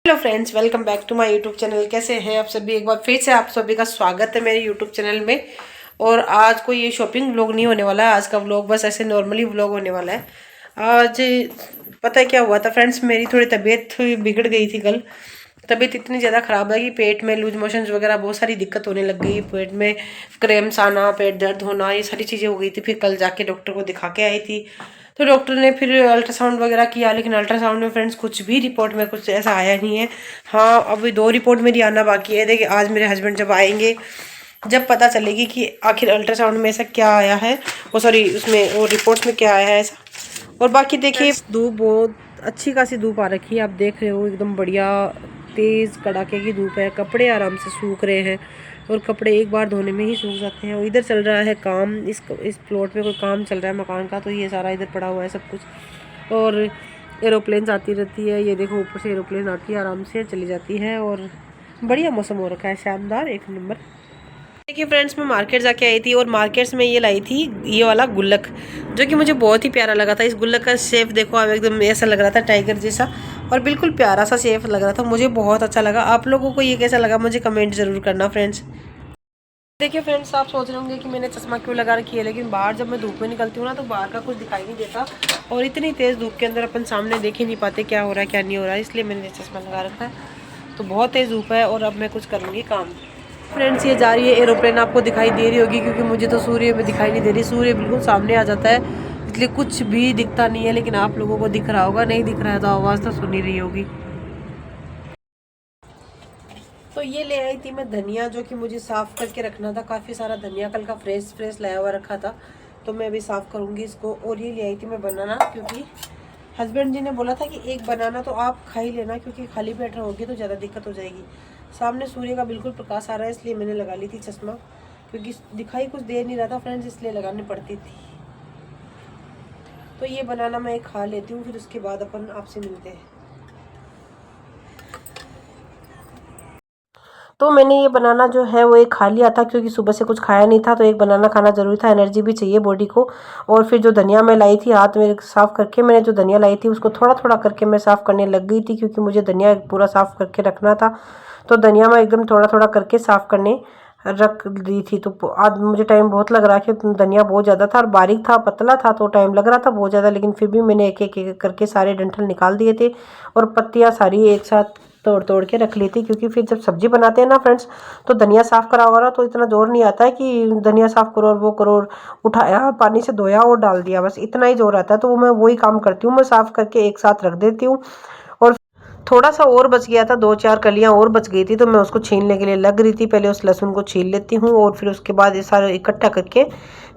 Hello friends, welcome back to my YouTube channel. कैसे हैं आप सभी? एक बार फिर से आप सभी का स्वागत है मेरे यूट्यूब चैनल में। और आज कोई ये शॉपिंग व्लॉग नहीं होने वाला है। आज का व्लॉग बस ऐसे नॉर्मली व्लॉग होने वाला है। आज पता है क्या हुआ था फ्रेंड्स, मेरी थोड़ी तबीयत बिगड़ गई थी कल। तबीयत इतनी ज़्यादा ख़राब है कि पेट में लूज मोशंस वगैरह बहुत सारी दिक्कत होने लग गई। पेट में क्रैम्स आना, पेट दर्द होना, ये सारी चीज़ें हो गई थी। फिर कल जाके डॉक्टर को दिखा के आई थी। तो डॉक्टर ने फिर अल्ट्रासाउंड वगैरह किया, लेकिन अल्ट्रासाउंड में फ्रेंड्स कुछ भी रिपोर्ट में कुछ ऐसा आया नहीं है। हाँ, अभी 2 रिपोर्ट मेरी आना बाकी है। देखिए आज मेरे हस्बैंड जब आएंगे, जब पता चलेगी कि आखिर अल्ट्रासाउंड में ऐसा क्या आया है, वो सॉरी उसमें वो रिपोर्ट्स में क्या आया है ऐसा। और बाकी देखिए धूप बहुत अच्छी खासी धूप आ रखी है, आप देख रहे हो एकदम बढ़िया तेज़ कड़ाके की धूप है। कपड़े आराम से सूख रहे हैं और कपड़े एक बार धोने में ही सूख जाते हैं। और इधर चल रहा है काम, इस प्लॉट में कोई काम चल रहा है मकान का, तो ये सारा इधर पड़ा हुआ है सब कुछ। और एरोप्लेन्स आती रहती है, ये देखो ऊपर से एरोप्लेन आती है, आराम से चली जाती है। और बढ़िया मौसम हो रखा है, शानदार, एक नंबर। देखिए फ्रेंड्स, मैं मार्केट जाके आई थी और मार्केट्स में ये लाई थी ये वाला गुल्लक, जो कि मुझे बहुत ही प्यारा लगा था। इस गुल्लक का शेप देखो, अब एकदम ऐसा लग रहा था टाइगर जैसा, और बिल्कुल प्यारा सा शेप लग रहा था। मुझे बहुत अच्छा लगा। आप लोगों को ये कैसा लगा मुझे कमेंट जरूर करना फ्रेंड्स। देखिए फ्रेंड्स, आप सोच रहे होंगे कि मैंने चश्मा क्यों लगा रखी है, लेकिन बाहर जब मैं धूप में निकलती हूँ ना, तो बाहर का कुछ दिखाई नहीं देता। और इतनी तेज़ धूप के अंदर अपन सामने देख ही नहीं पाते क्या हो रहा है क्या नहीं हो रहा है, इसलिए मैंने चश्मा लगा रखा है। तो बहुत तेज़ धूप है और अब मैं कुछ करूँगी काम। फ्रेंड्स, ये जा रही है एरोप्लेन, आपको दिखाई दे रही होगी, क्योंकि मुझे तो सूर्य में दिखाई नहीं दे रही। सूर्य बिल्कुल सामने आ जाता है, इसलिए कुछ भी दिखता नहीं है, लेकिन आप लोगों को दिख रहा होगा। नहीं दिख रहा है तो आवाज़ तो सुन ही रही होगी। तो ये ले आई थी मैं धनिया, जो कि मुझे साफ़ करके रखना था। काफ़ी सारा धनिया कल का फ्रेश फ्रेश लाया हुआ रखा था, तो मैं अभी साफ़ करूँगी इसको। और ये ले आई थी मैं बनाना, क्योंकि हस्बैंड जी ने बोला था कि एक बनाना तो आप खा ही लेना, क्योंकि खाली पेट रहोगे तो ज़्यादा दिक्कत हो जाएगी। सामने सूर्य का बिल्कुल प्रकाश आ रहा है, इसलिए मैंने लगा ली थी चश्मा, क्योंकि दिखाई कुछ दे नहीं रहा था फ्रेंड्स, इसलिए लगानी पड़ती थी। तो ये बनाना मैं एक खा लेती हूँ, फिर उसके बाद अपन आपसे मिलते हैं। तो मैंने ये बनाना जो है वो एक खा लिया था, क्योंकि सुबह से कुछ खाया नहीं था, तो एक बनाना खाना ज़रूरी था, एनर्जी भी चाहिए बॉडी को। और फिर जो धनिया मैं लाई थी, हाथ में साफ़ करके मैंने जो धनिया लाई थी उसको थोड़ा थोड़ा करके मैं साफ़ करने लग गई थी, क्योंकि मुझे धनिया पूरा साफ़ करके रखना था। तो धनिया मैं एकदम थोड़ा थोड़ा करके साफ़ करने रख दी थी। तो आज मुझे टाइम बहुत लग रहा है, कि धनिया बहुत ज़्यादा था और बारीक था, पतला था, तो टाइम लग रहा था बहुत ज़्यादा। लेकिन फिर भी मैंने एक एक करके सारे डंठल निकाल दिए थे, और पत्तियाँ सारी एक साथ तोड़ तोड़ के रख ली थी। क्योंकि फिर जब सब्जी बनाते हैं ना फ्रेंड्स, तो धनिया साफ़ करा होगा ना, तो इतना जोर नहीं आता है कि धनिया साफ़ करो और वो करो, और उठाया पानी से धोया और डाल दिया, बस इतना ही जोर आता है। तो वो मैं वही काम करती हूँ, मैं साफ़ करके एक साथ रख देती हूँ। और थोड़ा सा और बच गया था, 2-4 कलियां और बच गई थी, तो मैं उसको छीलने के लिए लग रही थी। पहले उस लहसुन को छील लेती हूँ, और फिर उसके बाद ये सारा इकट्ठा करके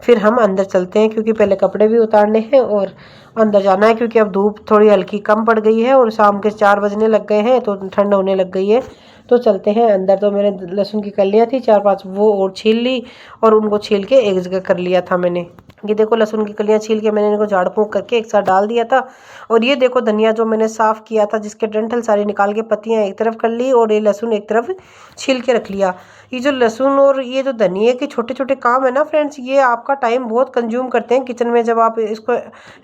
फिर हम अंदर चलते हैं, क्योंकि पहले कपड़े भी उतारने हैं और अंदर जाना है। क्योंकि अब धूप थोड़ी हल्की कम पड़ गई है और शाम के 4 बजने लग गए हैं, तो ठंड होने लग गई है। तो चलते हैं अंदर। तो मैंने लहसुन की कलियाँ थी 4-5, वो और छील ली, और उनको छील के एक जगह कर लिया था मैंने। ये देखो लहसुन की कलियाँ छील के मैंने इनको झाड़ फूँक करके एक साथ डाल दिया था। और ये देखो धनिया जो मैंने साफ़ किया था, जिसके डंठल सारे निकाल के पत्तियाँ एक तरफ कर ली, और ये लहसुन एक तरफ छील के रख लिया। ये जो लहसुन और ये जो धनिया के छोटे छोटे काम है ना फ्रेंड्स, ये आपका टाइम बहुत कंज्यूम करते हैं किचन में। जब आप इसको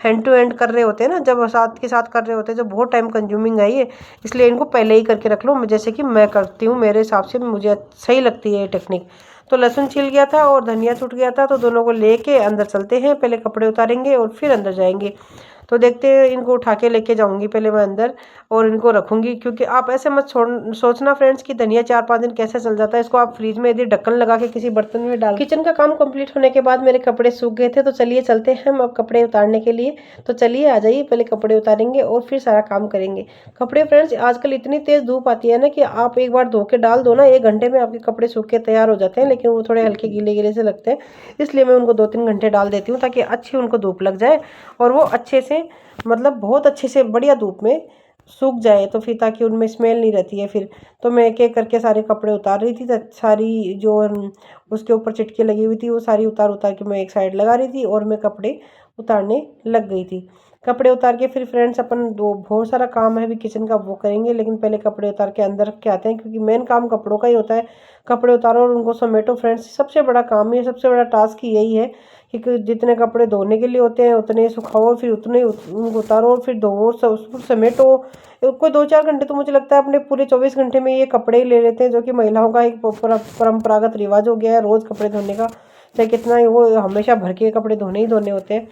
हैंड टू हैंड कर रहे होते हैं ना, जब साथ के साथ कर रहे होते हैं, जब बहुत टाइम कंज्यूमिंग है ये, इसलिए इनको पहले ही करके रख लो, जैसे कि मैं करती हूँ। मेरे हिसाब से मुझे सही लगती है ये टेक्निक। तो लहसुन छिल गया था और धनिया छूट गया था, तो दोनों को लेके अंदर चलते हैं। पहले कपड़े उतारेंगे और फिर अंदर जाएंगे। तो देखते हैं, इनको उठा के लेके जाऊंगी पहले मैं अंदर, और इनको रखूंगी। क्योंकि आप ऐसे मत सोचना फ्रेंड्स कि धनिया 4-5 दिन कैसे चल जाता है। इसको आप फ्रिज में यदि ढक्कन लगा के किसी बर्तन में डाल। किचन का काम कंप्लीट होने के बाद मेरे कपड़े सूख गए थे, तो चलिए चलते हैं हम अब कपड़े उतारने के लिए। तो चलिए आ जाइए, पहले कपड़े उतारेंगे और फिर सारा काम करेंगे। कपड़े फ्रेंड्स आजकल इतनी तेज़ धूप आती है ना, कि आप एक बार धो के डाल दो ना, 1 घंटे में आपके कपड़े सूख के तैयार हो जाते हैं। लेकिन वो थोड़े हल्के गीले गीले से लगते हैं, इसलिए मैं उनको 2-3 घंटे डाल देती हूँ, ताकि अच्छी उनको धूप लग जाए और वो अच्छे से, मतलब बहुत अच्छे से बढ़िया धूप में सूख जाए। तो फिर ताकि उनमें स्मेल नहीं रहती है फिर। तो मैं एक एक करके सारे कपड़े उतार रही थी, तो सारी जो उसके ऊपर चिटकी लगी हुई थी वो सारी उतार उतार के मैं एक साइड लगा रही थी, और मैं कपड़े उतारने लग गई थी। कपड़े उतार के फिर फ्रेंड्स अपन दो बहुत सारा काम है अभी किचन का वो करेंगे, लेकिन पहले कपड़े उतार के अंदर रख के आते हैं क्योंकि मेन काम कपड़ों का ही होता है। कपड़े उतारो और उनको समेटो फ्रेंड्स, सबसे बड़ा काम है, सबसे बड़ा टास्क ही यही है कि जितने कपड़े धोने के लिए होते हैं उतने ही सुखाओ, फिर उतने उनको उतारो और फिर धोवो, उसको समेटो। कोई 2-4 घंटे तो मुझे लगता है अपने पूरे 24 घंटे में ये कपड़े ही ले लेते हैं, जो कि महिलाओं का एक परंपरागत रिवाज हो गया है रोज़ कपड़े धोने का। चाहे कितना ही वो हमेशा भर के कपड़े धोने ही धोने होते हैं।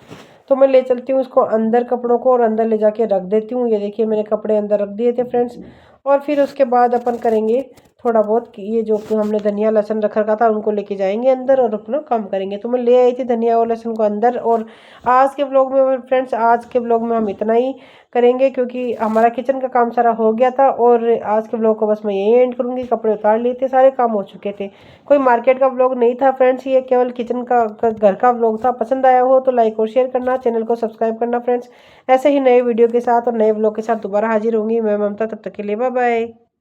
तो मैं ले चलती हूँ इसको अंदर कपड़ों को और अंदर ले जाके रख देती हूँ। ये देखिए मैंने कपड़े अंदर रख दिए थे फ्रेंड्स। और फिर उसके बाद अपन करेंगे थोड़ा बहुत ये जो हमने धनिया लहसुन रख रखा था उनको लेके जाएंगे अंदर और अपना काम करेंगे। तो मैं ले आई थी धनिया और लहसुन को अंदर। और आज के व्लॉग में फ्रेंड्स, आज के व्लॉग में हम इतना ही करेंगे क्योंकि हमारा किचन का काम सारा हो गया था। और आज के व्लॉग को बस मैं यही एंड करूँगी। कपड़े उतार लिए थे, सारे काम हो चुके थे। कोई मार्केट का व्लॉग नहीं था फ्रेंड्स, ये केवल किचन का घर का व्लॉग था। पसंद आया हो तो लाइक और शेयर करना, चैनल को सब्सक्राइब करना फ्रेंड्स। ऐसे ही नए वीडियो के साथ और नए व्लॉग के साथ दोबारा हाजिर होंगी मैं ममता। तब तक के लिए बाय बाय।